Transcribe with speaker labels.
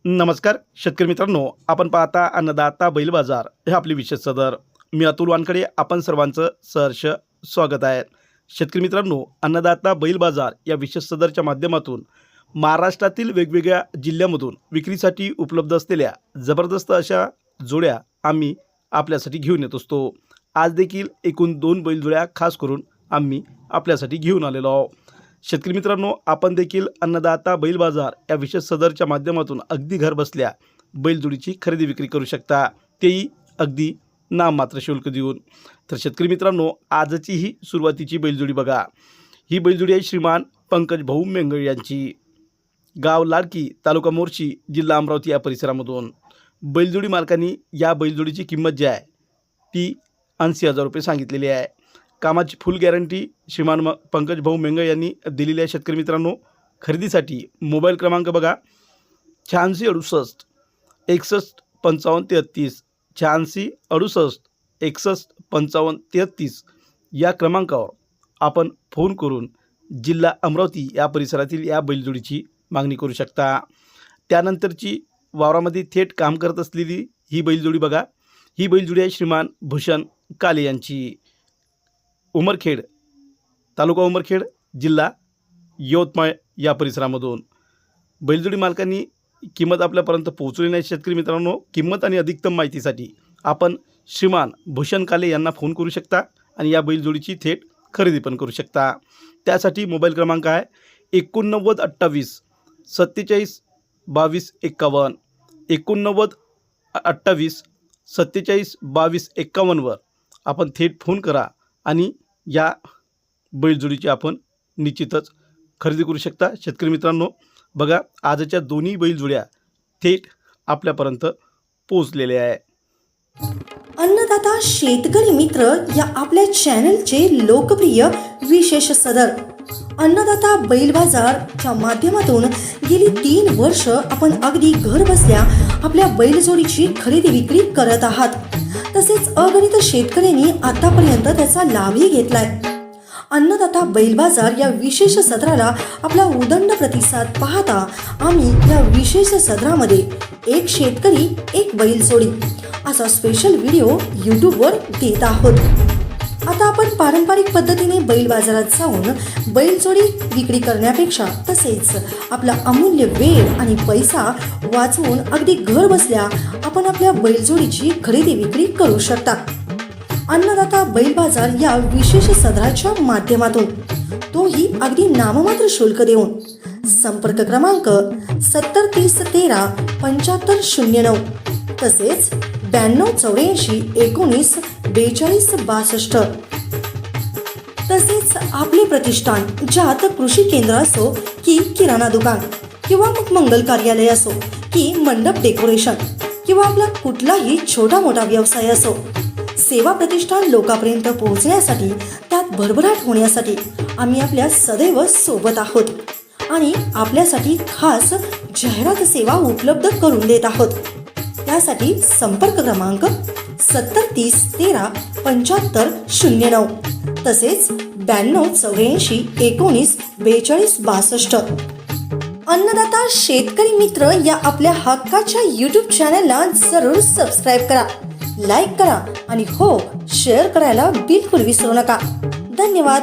Speaker 1: नमस्कार शेतकरी मित्रांनो, आपण पाहता अन्नदाता बैल बाजार हे आपली विशेष सदर. मी अतुल वानकडे आपण सर्वांचं सहर्ष स्वागत आहे. शेतकरी मित्रांनो, अन्नदाता बैल बाजार या विशेष सदरच्या माध्यमातून महाराष्ट्रातील वेगवेगळ्या जिल्ह्यामधून विक्रीसाठी उपलब्ध असलेल्या जबरदस्त अशा जोड्या आम्ही आपल्यासाठी घेऊन येत असतो. आज देखील एकूण 2 बैलजोड्या खास करून आम्ही आपल्यासाठी घेऊन आलेलो आहोत. शेतकरी मित्रांनो, आपण देखील अन्नदाता बैल बाजार या विशेष सदरच्या माध्यमातून अगदी घर बसल्या बैलजोडीची खरेदी विक्री करू शकता, तेही अगदी नाममात्र शुल्क देऊन. तर शेतकरी मित्रांनो, आजची ही सुरुवातीची बैलजोडी बघा. ही बैलजोडी आहे श्रीमान पंकज भाऊ मेंगळ यांची, गाव लाडकी, तालुका मोर्शी, जिल्हा अमरावती या परिसरामधून. बैलजोडी मालकांनी या बैलजोडीची किंमत जी आहे ती 80,000 रुपये सांगितलेली आहे. कामाची फुल गॅरंटी श्रीमान पंकज भाऊ मेंगळ यांनी दिलेली आहे. शेतकरी मित्रांनो, खरेदीसाठी मोबाईल क्रमांक बघा 8668 61 55 33 86 68 61 55 33 या क्रमांकावर आपण फोन करून जिल्हा अमरावती या परिसरातील या बैलजोडीची मागणी करू शकता. त्यानंतरची वावरामध्ये थेट काम करत असलेली ही बैलजोडी बघा. ही बैलजोडी आहे श्रीमान भूषण काले यांची, उमरखेड, तालुका उमरखेड, जिल्हा यवतमाळ या परिसरामधून. बैलजोडी मालकांनी किंमत आपल्यापर्यंत पोहोचवली नाही. शेतकरी मित्रांनो, किंमत आणि अधिकतम माहितीसाठी आपण श्रीमान भूषण काले यांना फोन करू शकता आणि या बैलजोडीची थेट खरेदी पण करू शकता. त्यासाठी मोबाईल क्रमांक आहे 89 28 47 22 51 89 28 47 22 51वर आपण थेट फोन करा आणि या बैलजोडीची आपण निश्चितच खरेदी करू शकता. शेतकरी मित्रांनो बघा, आजच्या दोन्ही बैलजोड्या थेट आपल्यापर्यंत पोहोचलेल्या आहे.
Speaker 2: अन्नदाता शेतकरी मित्र या आपल्या चॅनलचे लोकप्रिय विशेष सदर अन्नदाता बैल बाजारच्या माध्यमातून गेली 3 वर्ष आपण अगदी घर बसल्या आपल्या बैलजोडीची खरेदी विक्री करत आहात. तसेच अगणित शेतकऱ्यांनी आतापर्यंत त्याचा लाभही घेतलाय. अन्नदाता बैल बाजार या विशेष सदराला आपला उदंड प्रतिसाद पाहता आम्ही या विशेष सदरामध्ये एक शेतकरी एक बैलजोडी असा स्पेशल व्हिडिओ यूट्यूबवर देत आहोत. आता आपण पारंपरिक पद्धतीने बैल बाजारात जाऊन बैलजोडी विक्री करण्यापेक्षा तसेच आपला अमूल्य वेळ आणि पैसा वाचवून अगदी घर बसल्या आपण आपल्या बैलजोडीची खरेदी विक्री करू शकता. अन्नदाता बैल बाजार या विशेष सदराच्या माध्यमातून, तोही अगदी नाममात्र शुल्क देऊन. संपर्क क्रमांक 70 30 13 75 09 तसेच 92 84 19 42 62. तसेच आपले प्रतिष्ठान, ज्यात कृषी केंद्र असो की किराणा दुकान किंवा मग मंगल कार्यालय असो की मंडप डेकोरेशन किंवा आपला कुठलाही छोटा मोठा व्यवसाय असो, सेवा प्रतिष्ठान लोकांपर्यंत पोहोचण्यासाठी, त्यात भरभराट होण्यासाठी आम्ही आपल्या सदैव सोबत आहोत आणि आपल्यासाठी खास जाहिरात सेवा उपलब्ध करून देत आहोत. त्यासाठी संपर्क क्रमांक 70 30 13 75 09 तसेच 92 84 19 42 62. अन्नदाता शेतकरी मित्र या आपल्या हक्काच्या यूट्यूब चॅनलला जरूर सबस्क्राईब करा, लाईक करा आणि हो, शेअर करायला बिलकुल विसरू नका. धन्यवाद.